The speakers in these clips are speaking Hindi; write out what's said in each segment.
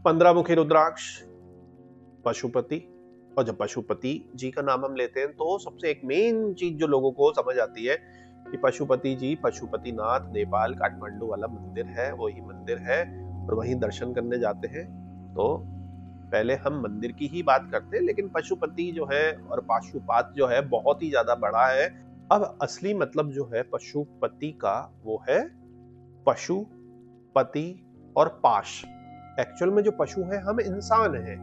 15 मुखी रुद्राक्ष पशुपति। और जब पशुपति जी का नाम हम लेते हैं तो सबसे एक मेन चीज जो लोगों को समझ आती है कि पशुपति जी पशुपतिनाथ नेपाल काठमांडू वाला मंदिर है, वही मंदिर है और वहीं दर्शन करने जाते हैं। तो पहले हम मंदिर की ही बात करते हैं, लेकिन पशुपति जो है और पाशुपात जो है बहुत ही ज्यादा बड़ा है। अब असली मतलब जो है पशुपति का वो है पशु, पति और पाश। एक्चुअल में जो पशु है हम इंसान हैं।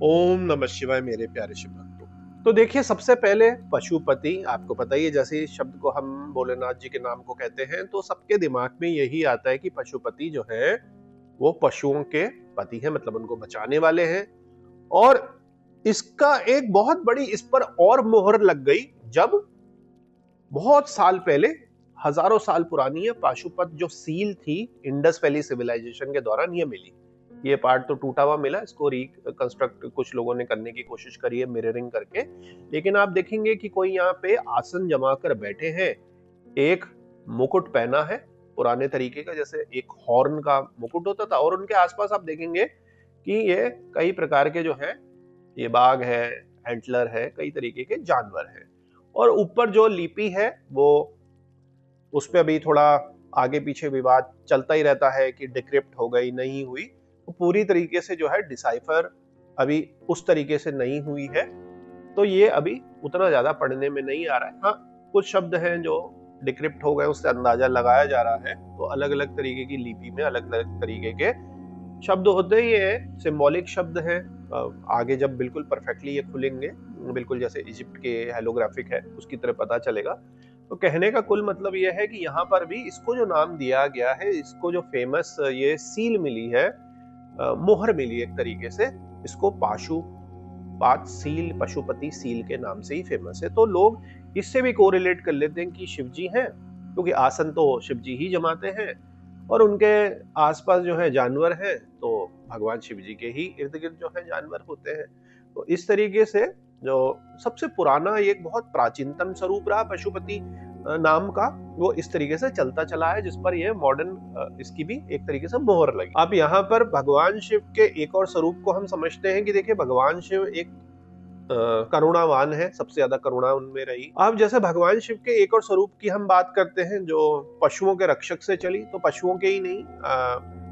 ओम नमः शिवाय मेरे प्यारे शिव भक्तों। तो देखिए, सबसे पहले पशुपति, आपको पता ही है, जैसे इस शब्द को हम भोलेनाथ जी के नाम को कहते हैं तो सबके दिमाग में यही आता है कि पशुपति जो है वो पशुओं के पति है, मतलब उनको बचाने वाले हैं। और इसका एक बहुत बड़ी इस पर और मोहर लग गई जब बहुत साल पहले, हजारों साल पुरानी है, पाशुपत जो सील थी इंडस वैली सिविलाइजेशन के दौरान ये मिली। ये पार्ट तो टूटा हुआ मिला, इसको रिकंस्ट्रक्ट कुछ लोगों ने करने की कोशिश करी है मिररिंग करके, लेकिन आप देखेंगे कि कोई यहाँ पे आसन जमा कर बैठे हैं, एक मुकुट पहना है पुराने तरीके का, जैसे एक हॉर्न का मुकुट होता था, और उनके आसपास आप देखेंगे कि ये कई प्रकार के जो है, ये बाघ है, एंटलर है, कई तरीके के जानवर है। और ऊपर जो लिपि है वो, उस पर अभी थोड़ा आगे पीछे विवाद चलता ही रहता है कि डिक्रिप्ट हो गई, नहीं हुई। तो पूरी तरीके से जो है डिसाइफर अभी उस तरीके से नहीं हुई है, तो ये अभी उतना ज्यादा पढ़ने में नहीं आ रहा है। हाँ, कुछ शब्द हैं जो डिक्रिप्ट हो गए, उससे अंदाजा लगाया जा रहा है। तो अलग अलग तरीके की लिपि में अलग अलग तरीके के शब्द होते हैं, ये सिंबॉलिक शब्द हैं। आगे जब बिल्कुल परफेक्टली ये खुलेंगे, बिल्कुल जैसे इजिप्ट के हेलोग्राफिक है उसकी तरह पता चलेगा। तो कहने का कुल मतलब ये है कि यहाँ पर भी इसको जो नाम दिया गया है, इसको जो फेमस ये सील मिली है, मोहर मिली एक तरीके से, इसको पाशुपात सील, पशुपति सील के नाम से ही फेमस है। तो लोग इससे भी कोरिलेट कर लेते हैं कि शिव जी हैं, क्योंकि आसन तो शिव जी ही जमाते हैं और उनके आसपास जो है जानवर हैं, तो भगवान शिव जी के ही इर्द गिर्द जो है जानवर होते हैं। तो इस तरीके से जो सबसे पुराना, एक बहुत प्राचीनतम स्वरूप रहा पशुपति नाम का, वो इस तरीके से चलता चला है, जिस पर ये मॉडर्न इसकी भी एक तरीके से मोहर लगी। अब यहाँ पर भगवान शिव के एक और स्वरूप को हम समझते हैं कि देखिए, भगवान शिव एक करुणावान है, सबसे ज्यादा करुणा उनमें रही। अब जैसे भगवान शिव के एक और स्वरूप की हम बात करते हैं जो पशुओं के रक्षक से चली, तो पशुओं के ही नहीं,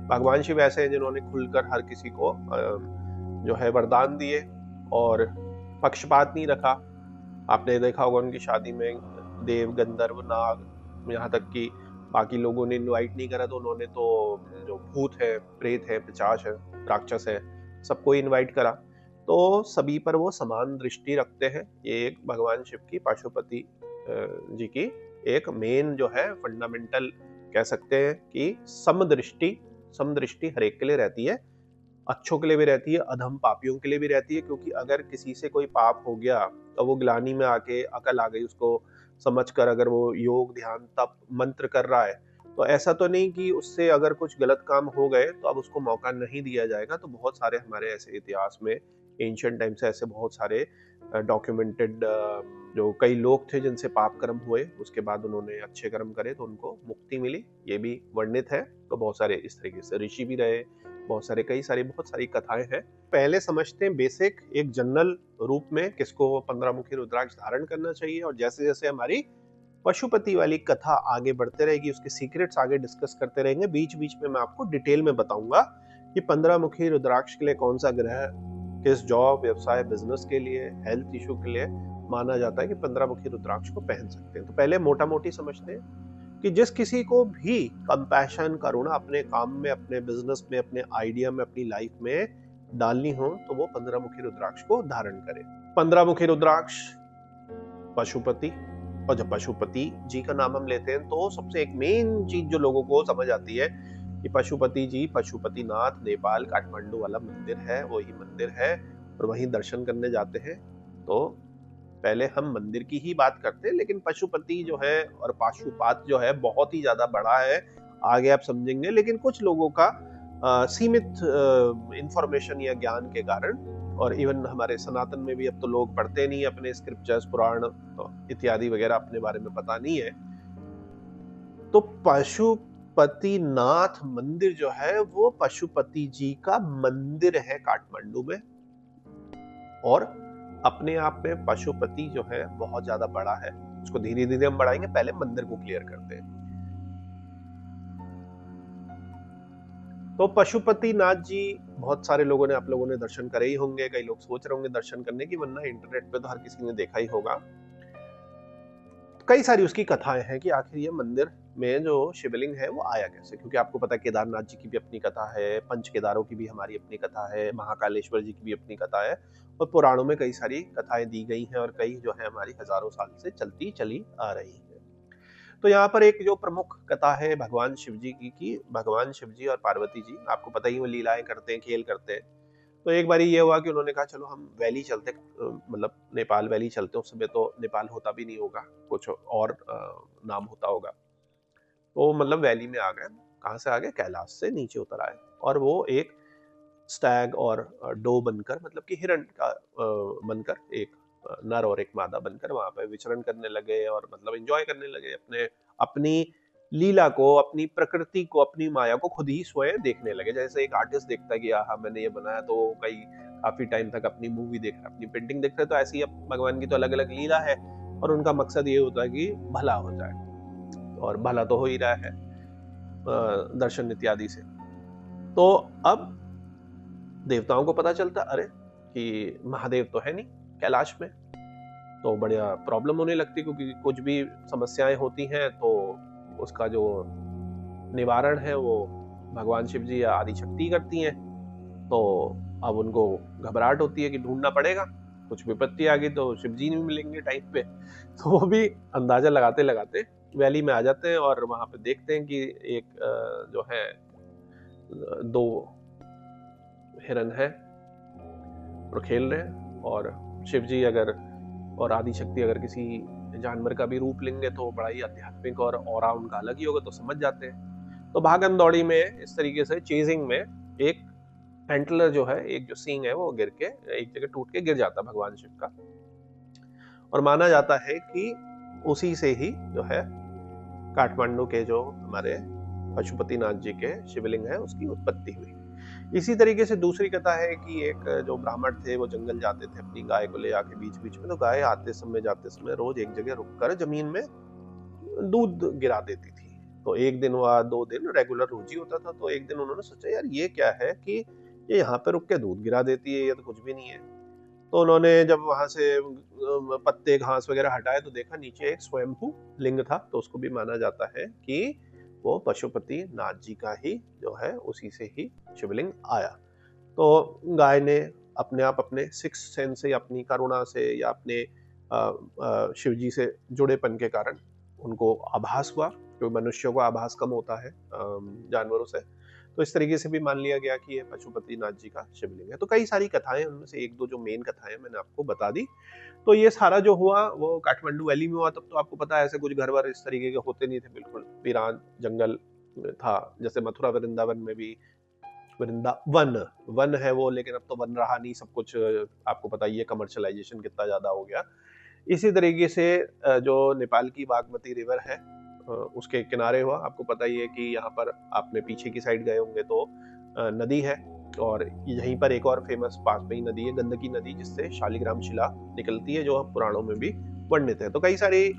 भगवान शिव ऐसे हैं जिन्होंने खुलकर हर किसी को जो है वरदान दिए और पक्षपात नहीं रखा। आपने देखा होगा उनकी शादी में देव, गंधर्व, नाग, यहाँ तक कि बाकी लोगों ने इनवाइट नहीं करा तो उन्होंने तो जो भूत है, प्रेत है, पिशाच है, राक्षस है, सबको इनवाइट करा। तो सभी पर वो समान दृष्टि रखते हैं। ये एक भगवान शिव की, पशुपति जी की एक मेन जो है फंडामेंटल कह सकते हैं कि समदृष्टि हर एक के लिए रहती है, अच्छों के लिए भी रहती है, अधम पापियों के लिए भी रहती है। क्योंकि अगर किसी से कोई पाप हो गया तो वो ग्लानि में आके अकल आ गई उसको समझकर, अगर वो योग, ध्यान, तप, मंत्र कर रहा है, तो ऐसा तो नहीं कि उससे अगर कुछ गलत काम हो गए तो अब उसको मौका नहीं दिया जाएगा। तो बहुत सारे हमारे ऐसे इतिहास में, एंशिएंट टाइम से ऐसे बहुत सारे डॉक्यूमेंटेड जो कई लोग थे जिनसे पाप कर्म हुए, उसके बाद उन्होंने अच्छे कर्म करे तो उनको मुक्ति मिली, ये भी वर्णित है। तो बहुत सारे इस तरीके से ऋषि भी रहे, बहुत सारी कथाएं हैं। पहले समझते हैं बेसिक एक जनरल रूप में किसको 15 मुखी रुद्राक्ष धारण करना चाहिए, और जैसे जैसे हमारी पशुपति वाली कथा आगे बढ़ते रहेगी, उसके सीक्रेट्स आगे डिस्कस करते रहेंगे, बीच बीच में मैं आपको डिटेल में बताऊंगा कि 15 मुखी रुद्राक्ष के लिए कौन सा ग्रह किस जॉब, व्यवसाय, बिजनेस के लिए, हेल्थ इशू के लिए माना जाता है कि 15 मुखी रुद्राक्ष को पहन सकते हैं। तो पहले मोटा मोटी समझते हैं कि जिस किसी को भी कंपैशन, करुणा अपने काम में, अपने बिजनेस में, अपने आइडिया में, अपनी लाइफ में डालनी हो तो वो 15 मुखी रुद्राक्ष को धारण करे। 15 मुखी रुद्राक्ष पशुपति। और जब पशुपति जी का नाम हम लेते हैं तो सबसे एक मेन चीज जो लोगों को समझ आती है कि पशुपति जी पशुपतिनाथ नेपाल काठमांडू वाला मंदिर है, वही मंदिर है और वहीं दर्शन करने जाते हैं। तो पहले हम मंदिर की ही बात करते हैं, लेकिन पशुपति जो है और पाशुपात जो है बहुत ही ज्यादा बड़ा है, आगे आप समझेंगे। लेकिन कुछ लोगों का सीमित इंफॉर्मेशन या ज्ञान के कारण, और इवन हमारे सनातन में भी अब तो लोग पढ़ते नहीं, अपने स्क्रिप्चर्स, पुराण इत्यादि वगैरह अपने बारे में पता नहीं है। तो पशुपतिनाथ मंदिर जो है वो पशुपति जी का मंदिर है काठमांडू में, और अपने आप में पशुपति जो है बहुत ज्यादा बड़ा है। उसको धीरे धीरे हम बढ़ाएंगे, पहले मंदिर को क्लियर करते हैं। तो पशुपतिनाथ जी बहुत सारे लोगों ने, आप लोगों ने दर्शन करे ही होंगे, कई लोग सोच रहे होंगे दर्शन करने की, वरना इंटरनेट पे तो हर किसी ने देखा ही होगा। कई सारी उसकी कथाएं हैं कि आखिर ये मंदिर में जो शिवलिंग है वो आया कैसे, क्योंकि आपको पता है केदारनाथ जी की भी अपनी कथा है, पंच केदारों की भी हमारी अपनी कथा है, महाकालेश्वर जी की भी अपनी कथा है, और पुराणों में कई सारी कथाएं दी गई हैं, और कई जो है हमारी हजारों साल से चलती चली आ रही है। तो यहाँ पर एक जो प्रमुख कथा है भगवान शिव जी की भगवान शिव जी और पार्वती जी, आपको पता ही वो लीलाएं करते हैं, खेल करते हैं। तो एक बारी ये हुआ कि उन्होंने कहा चलो हम वैली चलते, मतलब नेपाल वैली चलते। उस समय तो नेपाल होता भी नहीं होगा, कुछ और नाम होता होगा। तो मतलब वैली में आ गए। कहाँ से आ गए? कैलाश से नीचे उतर आए, और वो एक स्टैग और डो बनकर, मतलब कि हिरण का बनकर, एक नर और एक मादा बनकर वहां पे विचरण करने लगे, और मतलब एंजॉय करने लगे अपने अपनी लीला को, अपनी प्रकृति को, अपनी माया को खुद ही स्वयं देखने लगे। जैसे एक आर्टिस्ट देखता है कि हाँ मैंने ये बनाया, तो कई काफी टाइम तक अपनी मूवी देख रहा है, अपनी पेंटिंग देख रहा है। तो ऐसी अब भगवान की तो अलग अलग लीला है, और उनका मकसद ये होता है कि भला हो जाए, और भला तो हो ही रहा है दर्शन इत्यादि से। तो अब देवताओं को पता चलता, अरे कि महादेव तो है नहीं कैलाश में, तो बढ़िया प्रॉब्लम होने लगती, क्योंकि कुछ भी समस्याएं होती हैं तो उसका जो निवारण है वो भगवान शिव जी या आदि शक्ति करती हैं। तो अब उनको घबराहट होती है कि ढूंढना पड़ेगा, कुछ विपत्ति आ गई तो शिव जी नहीं मिलेंगे टाइम पे। तो वो भी अंदाजा लगाते लगाते वैली में आ जाते हैं, और वहां पे देखते हैं कि एक जो है दो हिरन है और खेल रहे हैं, और शिव जी अगर और आदि शक्ति अगर किसी जानवर का भी रूप लेंगे तो बड़ा ही आध्यात्मिक और ऑरा उनका अलग ही होगा, तो समझ जाते हैं। तो भागम दौड़ी में इस तरीके से चेजिंग में एक एंटलर जो है, एक जो सींग है वो गिर के एक जगह टूट के गिर जाता भगवान शिव का, और माना जाता है कि उसी से ही जो है काठमांडू के जो हमारे पशुपतिनाथ जी के शिवलिंग है उसकी उत्पत्ति हुई। इसी तरीके से दूसरी कथा है कि एक जो ब्राह्मण थे वो जंगल जाते थे अपनी गाय को ले आके बीच बीच में, तो गाय आते समय जाते समय रोज एक जगह रुककर जमीन में दूध गिरा देती थी। तो एक दिन हुआ, 2 दिन रेगुलर रोज ही होता था। तो एक दिन उन्होंने सोचा यार ये क्या है कि ये यहाँ पे रुक के दूध गिरा देती है, ये तो कुछ भी नहीं है। तो उन्होंने जब वहां से पत्ते घास वगैरह हटाए तो देखा नीचे एक स्वयंभू लिंग था। तो उसको भी माना जाता है कि वो पशुपति नाथ जी का ही जो है, उसी से ही शिवलिंग आया। तो गाय ने अपने आप अपने सिक्स सेंस से, अपनी करुणा से, या अपने शिव जी से जुड़ेपन के कारण उनको आभास हुआ, क्योंकि मनुष्यों को आभास कम होता है जानवरों से। तो इस तरीके से भी मान लिया गया कि ये पशुपति नाथ जी का शिवलिंग है। तो कई सारी कथाएं, उनमें से एक दो जो मेन कथाएं मैंने आपको बता दी। तो ये सारा जो हुआ वो काठमांडू वैली में हुआ। तब तो आपको पता है ऐसे कुछ घर वर इस तरीके के होते नहीं थे, बिल्कुल वीरान जंगल था। जैसे मथुरा वृंदावन में भी, वृंदावन वन है वो, लेकिन अब तो वन रहा नहीं, सब कुछ आपको पता ही है कमर्शलाइजेशन कितना ज्यादा हो गया। इसी तरीके से जो नेपाल की बागमती रिवर है उसके किनारे हुआ। आपको पता ही है कि यहाँ पर आपने पीछे की साइड गए होंगे तो नदी है, और यहीं पर एक और फेमस पास में ही नदी है, गंडकी नदी, जिससे शालिग्राम शिला निकलती है, जो पुराणों में भी वर्णित है। तो कई सारी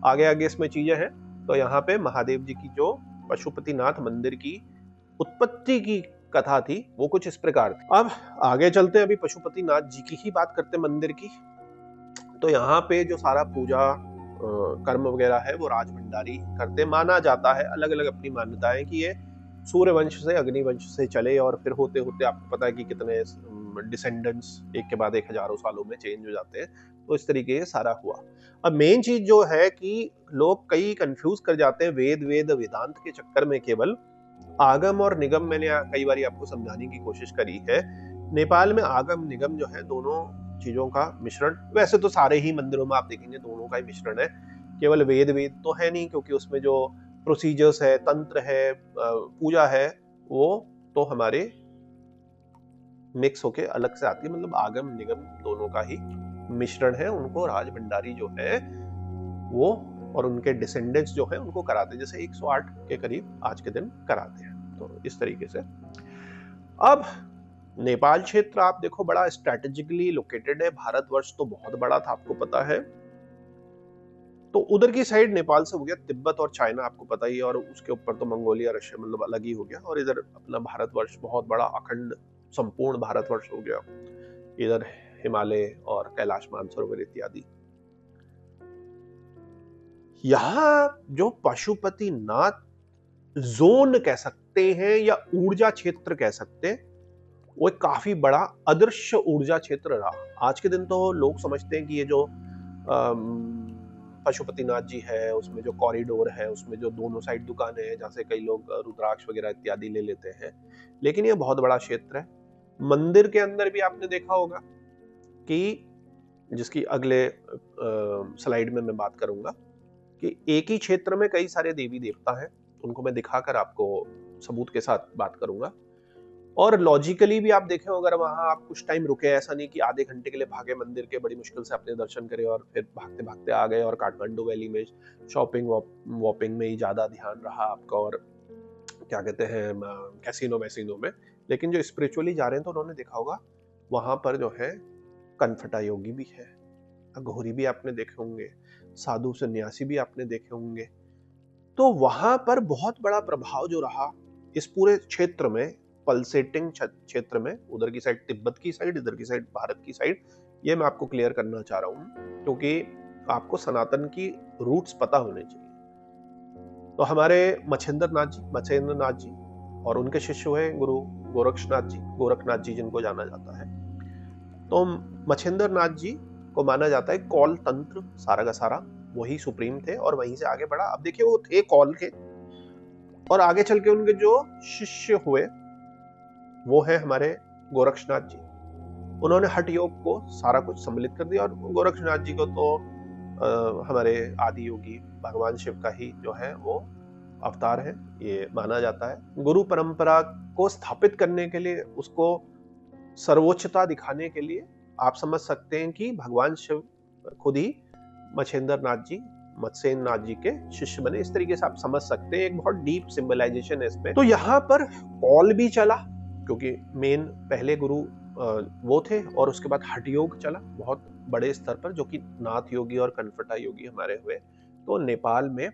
आगे आगे इसमें चीजें हैं। तो यहाँ पे महादेव जी की जो पशुपतिनाथ मंदिर की उत्पत्ति की कथा थी वो कुछ इस प्रकार थी। अब आगे चलते हैं, अभी पशुपतिनाथ जी की ही बात करते हैं, मंदिर की। तो यहाँ पे जो सारा पूजा कर्म वगैरह है वो राज भंडारी करते। माना जाता है, अलग अलग अपनी मान्यताएं, कि ये सूर्य वंश से अग्निवंश से चले, और फिर होते होते आपको पता है कि कितने डिसेंडेंट्स एक के बाद एक हजारों सालों में चेंज हो जाते हैं। तो इस तरीके से सारा हुआ। अब मेन चीज जो है कि लोग कई कंफ्यूज कर जाते हैं वेद वेदांत के चक्कर में। केवल आगम और निगम मैंने कई बार आपको समझाने की कोशिश करी है। नेपाल में आगम निगम जो है दोनों चीजों का मिश्रण, वैसे तो सारे ही मंदिरों में आप देखेंगे दोनों का ही मिश्रण है। केवल वेद तो है नहीं, क्योंकि उसमें जो प्रोसीजर्स है, तंत्र है, पूजा है, वो तो हमारे मिक्स होके अलग से आती है। मतलब आगम निगम दोनों का ही मिश्रण है। उनको राज भंडारी जो है वो और उनके डिसेंडेंट्स जो है उनको कराते हैं, जैसे 108 के करीब आज के दिन कराते हैं। तो इस तरीके से अब नेपाल क्षेत्र आप देखो बड़ा स्ट्रेटेजिकली लोकेटेड है। भारतवर्ष तो बहुत बड़ा था, आपको पता है। तो उधर की साइड नेपाल से हो गया तिब्बत और चाइना, आपको पता ही है, और उसके ऊपर तो मंगोलिया रशिया मतलब अलग ही हो गया। और इधर अपना भारतवर्ष बहुत बड़ा अखंड संपूर्ण भारतवर्ष हो गया। इधर हिमालय और कैलाश मानसरोवर इत्यादि। यहाँ जो पशुपतिनाथ जोन कह सकते हैं या ऊर्जा क्षेत्र कह सकते हैं, वो एक काफी बड़ा अदृश्य ऊर्जा क्षेत्र रहा। आज के दिन तो लोग समझते हैं कि ये जो पशुपतिनाथ जी है, उसमें जो कॉरिडोर है, उसमें जो दोनों साइड दुकानें हैं, जहाँ से कई लोग रुद्राक्ष वगैरह इत्यादि ले लेते हैं, लेकिन ये बहुत बड़ा क्षेत्र है। मंदिर के अंदर भी आपने देखा होगा कि जिसकी अगले स्लाइड में मैं बात करूंगा कि एक ही क्षेत्र में कई सारे देवी देवता हैं, उनको मैं दिखाकर आपको सबूत के साथ बात करूंगा। और लॉजिकली भी आप देखें, अगर वहां आप कुछ टाइम रुके, ऐसा नहीं कि आधे घंटे के लिए भागे मंदिर के, बड़ी मुश्किल से अपने दर्शन करे और फिर भागते भागते आ गए, और काठमांडू वैली में शॉपिंग वॉपिंग में ही ज्यादा ध्यान रहा आपका, और क्या कहते हैं कैसीनो वैसीनो में। लेकिन जो स्पिरिचुअली जा रहे हैं तो उन्होंने देखा होगा वहां पर जो है कनफटा योगी भी है, अघोरी भी आपने देखे होंगे, साधु सन्यासी भी आपने देखे होंगे। तो वहां पर बहुत बड़ा प्रभाव जो रहा इस पूरे क्षेत्र में, पल्सेटिंग क्षेत्र में, उधर की साइड तिब्बत की साइड, इधर की साइड भारत की साइड, ये मैं आपको क्लियर करना चाह रहा हूं क्योंकि आपको सनातन की रूट्स पता होने चाहिए। तो हमारे मच्छेंद्र नाथ जी और उनके शिष्य हुए गुरु गोरखनाथ जी जिनको जाना जाता है। तो मच्छेंद्र नाथ जी को माना जाता है कौल तंत्र सारा का सारा वही सुप्रीम थे, और वहीं से आगे बढ़ा। अब देखिए वो थे कौल के, और आगे चल के उनके जो शिष्य हुए वो है हमारे गोरक्षनाथ जी। उन्होंने हठ योग को सारा कुछ सम्मिलित कर दिया, और गोरक्षनाथ जी को तो हमारे आदि योगी भगवान शिव का ही जो है वो अवतार है, ये माना जाता है। गुरु परंपरा को स्थापित करने के लिए, उसको सर्वोच्चता दिखाने के लिए आप समझ सकते हैं कि भगवान शिव खुद ही मच्छेंद्र नाथ जी के शिष्य बने। इस तरीके से आप समझ सकते हैं, एक बहुत डीप सिंबलाइजेशन है इसमें। तो यहाँ पर कौल भी चला क्योंकि मेन पहले गुरु वो थे, और उसके बाद हठ योग चला बहुत बड़े स्तर पर, जो कि नाथ योगी और कनफटा योगी हमारे हुए। तो नेपाल में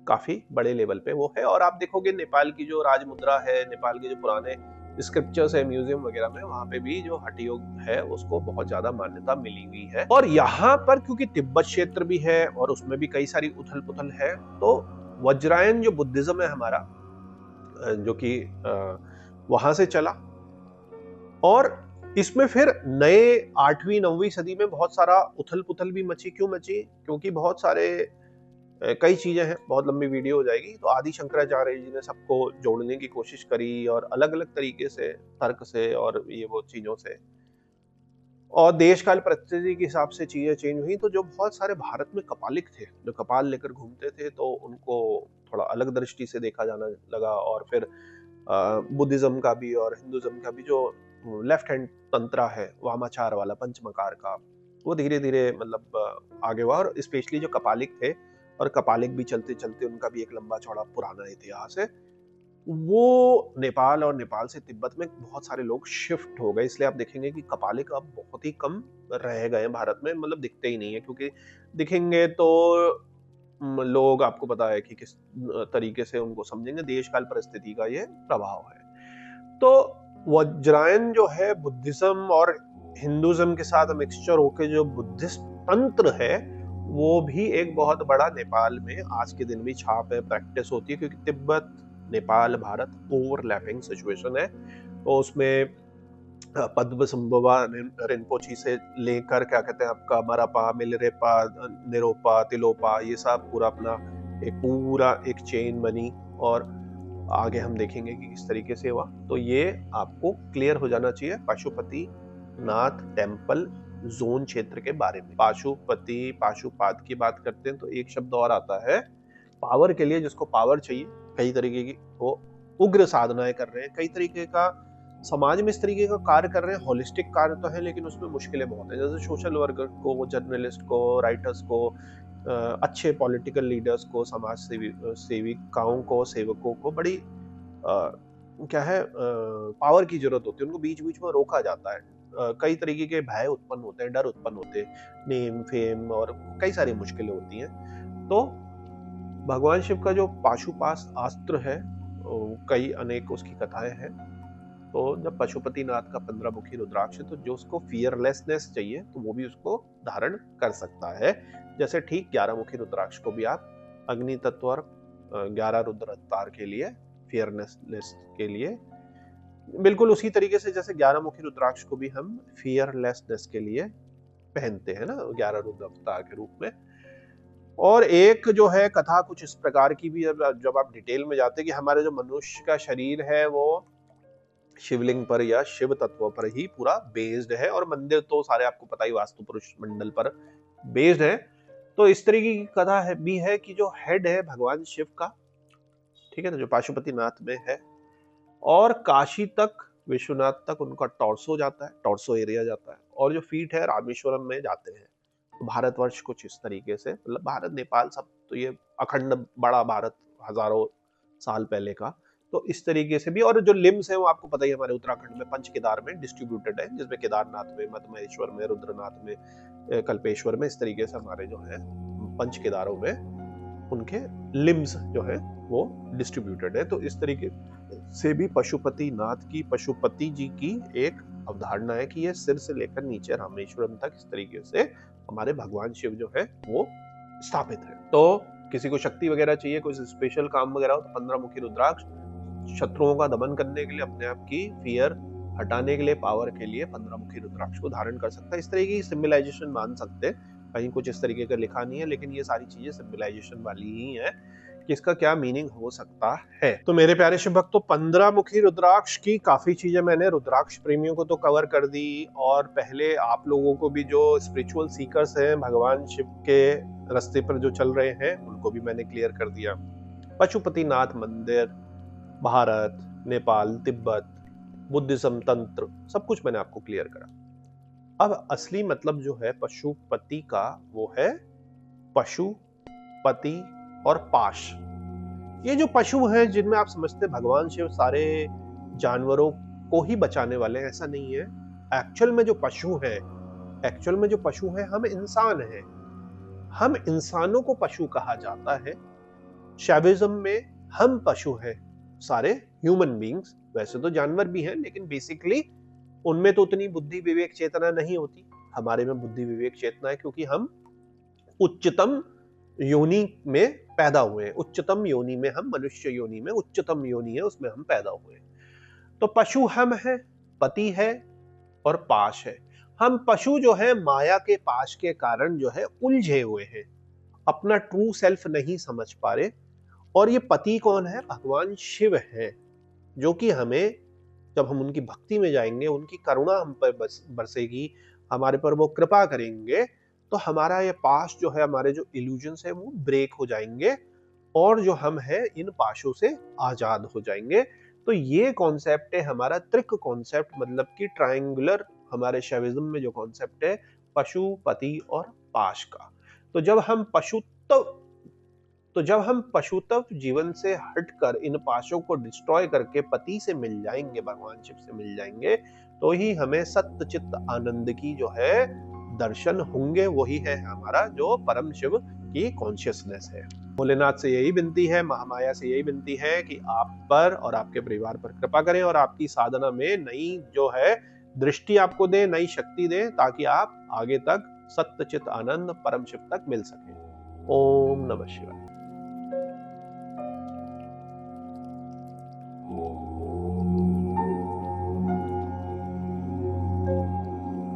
काफी बड़े लेवल पे वो है। और आप देखोगे नेपाल की जो राजमुद्रा है, नेपाल के जो पुराने स्क्रिप्चर्स है म्यूजियम वगैरह में, वहां पे भी जो हठ योग है उसको बहुत ज्यादा मान्यता मिली हुई है। और यहाँ पर क्योंकि तिब्बत क्षेत्र भी है और उसमें भी कई सारी उथल पुथल है, तो वज्रायन जो बुद्धिज्म है हमारा, जो कि वहां से चला, और इसमें फिर नए 8वीं 9वीं सदी में बहुत सारा उथल पुथल भी मची। क्यों मची? क्योंकि बहुत सारे कई चीजें हैं, बहुत लंबी वीडियो हो जाएगी। तो आदि शंकराचार्य जी ने सबको जोड़ने की कोशिश करी, और अलग अलग तरीके से, तर्क से और ये वो चीजों से, और देश काल परिस्थिति के हिसाब से चीजें चेंज हुई। तो जो बहुत सारे भारत में कपालिक थे, जो कपाल लेकर घूमते थे, तो उनको थोड़ा अलग दृष्टि से देखा जाना लगा। और फिर बुद्धिज्म का भी और हिंदुज्म का भी जो लेफ्ट हैंड तंत्रा है, वामाचार वाला पंचमकार का, वो धीरे धीरे मतलब आगे हुआ। और स्पेशली जो कपालिक थे, और कपालिक भी चलते चलते उनका भी एक लंबा चौड़ा पुराना इतिहास है, वो नेपाल और नेपाल से तिब्बत में बहुत सारे लोग शिफ्ट हो गए। इसलिए आप देखेंगे कि कपालिक अब बहुत ही कम रह गए भारत में, मतलब दिखते ही नहीं है। क्योंकि दिखेंगे तो लोग, आपको पता है कि किस तरीके से उनको समझेंगे, देश काल परिस्थिति का ये प्रभाव है। तो वज्रायन जो है बुद्धिज्म और हिंदुज्म के साथ मिक्सचर होकर जो बुद्धिस्ट तंत्र है, वो भी एक बहुत बड़ा नेपाल में आज के दिन भी छाप है, प्रैक्टिस होती है। क्योंकि तिब्बत, नेपाल, भारत ओवरलैपिंग सिचुएशन है। तो उसमें पद्मसंभवा रिनपोची से लेकर क्या कहते हैं आपका मरापा, मिलरेपा, निरोपा, तिलोपा, ये सब पूरा अपना पूरा एक चेन बनी। और आगे हम देखेंगे कि किस तरीके से हुआ। तो ये आपको क्लियर हो जाना चाहिए पशुपतिनाथ टेम्पल जोन क्षेत्र के बारे में। पाशुपात की बात करते हैं तो एक शब्द और आता है पावर के लिए, जिसको पावर चाहिए, कई तरीके की वो उग्र साधनाएं कर रहे हैं, कई तरीके का समाज में इस तरीके का कार्य कर रहे हैं, होलिस्टिक कार्य तो है लेकिन उसमें मुश्किलें बहुत हैं। जैसे सोशल वर्कर को, जर्नलिस्ट को, राइटर्स को, अच्छे पॉलिटिकल लीडर्स को, समाज सेविकाओं को, सेवकों को बड़ी क्या है पावर की जरूरत होती है। उनको बीच बीच में रोका जाता है, कई तरीके के भय उत्पन्न होते हैं, डर उत्पन्न होते हैं, नेम फेम और कई सारी मुश्किलें होती हैं। तो भगवान शिव का जो पाशुपाश अस्त्र है, कई अनेक उसकी कथाएं हैं। तो जब पशुपतिनाथ का 15 मुखी रुद्राक्ष है, तो जो उसको फियरलेसनेस चाहिए तो वो भी उसको धारण कर सकता है। जैसे ठीक 11 मुखी रुद्राक्ष को भी आप अग्नि तत्व और 11 रुद्र अवतार के लिए, फियरलेसनेस के लिए, बिल्कुल उसी तरीके से जैसे 11 मुखी रुद्राक्ष को भी हम फियरलेसनेस के लिए पहनते हैं ना, 11 रुद्र अवतार के रूप में। और एक जो है कथा कुछ इस प्रकार की भी, जब आप डिटेल में जाते हैं कि हमारे जो मनुष्य का शरीर है वो शिवलिंग पर या शिव तत्व पर ही पूरा बेस्ड है, और मंदिर तो सारे आपको पता ही वास्तु पुरुष मंडल पर बेस्ड है। तो इस तरीके की कथा है भी है कि जो हेड है भगवान शिव का, ठीक है ना, जो पाशुपतिनाथ में है, और काशी तक, विश्वनाथ तक उनका टॉर्सो जाता है, टॉर्सो एरिया जाता है, और जो फीट है रामेश्वरम में जाते हैं। तो भारतवर्ष कुछ इस तरीके से, मतलब भारत नेपाल सब, तो ये अखंड बड़ा भारत हजारों साल पहले का, तो इस तरीके से भी। और जो लिम्स है वो आपको पता ही, हमारे उत्तराखंड में पंच केदार में डिस्ट्रीब्यूटेड है, जिसमें केदारनाथ में, मधमहेश्वर में, रुद्रनाथ में, कल्पेश्वर में, इस तरीके से हमारे जो है पंच केदारों में उनके लिम्स जो है वो डिस्ट्रीब्यूटेड है। तो इस तरीके से भी पशुपतिनाथ की, पशुपति जी की एक अवधारणा है कि ये सिर से लेकर नीचे रामेश्वरम तक इस तरीके से हमारे भगवान शिव जो है वो स्थापित है। तो किसी को शक्ति वगैरह चाहिए, कोई स्पेशल काम वगैरह हो, तो 15 मुखी रुद्राक्ष शत्रुओं का दमन करने के लिए, अपने आप की फियर हटाने के लिए, पावर के लिए 15 मुखी रुद्राक्ष को धारण कर सकता है। इस तरीके की सिम्बलाइजेशन मान सकते हैं, कहीं कुछ इस तरीके का लिखा नहीं है, लेकिन ये सारी चीजें सिम्बलाइजेशन वाली ही है कि इसका क्या मीनिंग हो सकता है। तो मेरे प्यारे शिव भक्तों, 15 मुखी रुद्राक्ष की काफी चीजें मैंने रुद्राक्ष प्रेमियों को तो कवर कर दी, और पहले आप लोगों को भी, जो स्पिरिचुअल सीकर्स हैं, भगवान शिव के रास्ते पर जो चल रहे हैं, उनको भी मैंने क्लियर कर दिया। पशुपतिनाथ मंदिर, भारत, नेपाल, तिब्बत, बुद्धिज्म, तंत्र, सब कुछ मैंने आपको क्लियर करा। अब असली मतलब जो है पशुपति का, वो है पशु, पति और पाश। ये जो पशु हैं, जिनमें आप समझते हैं भगवान शिव सारे जानवरों को ही बचाने वाले हैं, ऐसा नहीं है। एक्चुअल में जो पशु है, हम इंसान हैं। हम इंसानों को पशु कहा जाता है। शैविज्म में हम पशु हैं, सारे ह्यूमन बीइंग्स। वैसे तो जानवर भी हैं, लेकिन बेसिकली उनमें तो उतनी बुद्धि विवेक चेतना नहीं होती। हमारे में बुद्धि विवेक चेतना है, क्योंकि हम उच्चतम योनि में पैदा हुए हैं। उच्चतम योनि में, हम मनुष्य योनि में, उच्चतम योनि है, उसमें हम पैदा हुए हैं। तो पशु हम है, पति है और पाश है। हम पशु जो है माया के पाश के कारण जो है उलझे हुए हैं, अपना ट्रू सेल्फ नहीं समझ पा रहे। और ये पति कौन है? भगवान शिव है, जो कि हमें, जब हम उनकी भक्ति में जाएंगे, उनकी करुणा हम पर बरसेगी, हमारे पर वो कृपा करेंगे, तो हमारा ये पाश जो है, हमारे जो इल्यूजन्स है वो ब्रेक हो जाएंगे, और जो हम है इन पाशों से आजाद हो जाएंगे। तो ये कॉन्सेप्ट है हमारा त्रिक कॉन्सेप्ट, मतलब कि ट्रायंगुलर, हमारे शैविज्म में जो कॉन्सेप्ट है पशु, पति और पाश का। तो जब हम पशुत्व जीवन से हटकर इन पाशों को डिस्ट्रॉय करके पति से मिल जाएंगे, भगवान शिव से मिल जाएंगे, तो ही हमें सत्य चित्त आनंद की जो है दर्शन होंगे। वही है हमारा जो परम शिव की कॉन्शियसनेस है। भोलेनाथ से यही विनती है, महामाया से यही विनती है कि आप पर और आपके परिवार पर कृपा करें, और आपकी साधना में नई जो है दृष्टि आपको दे, नई शक्ति दे, ताकि आप आगे तक सत्य चित्त आनंद परम शिव तक मिल सके। ओम नमः शिवाय।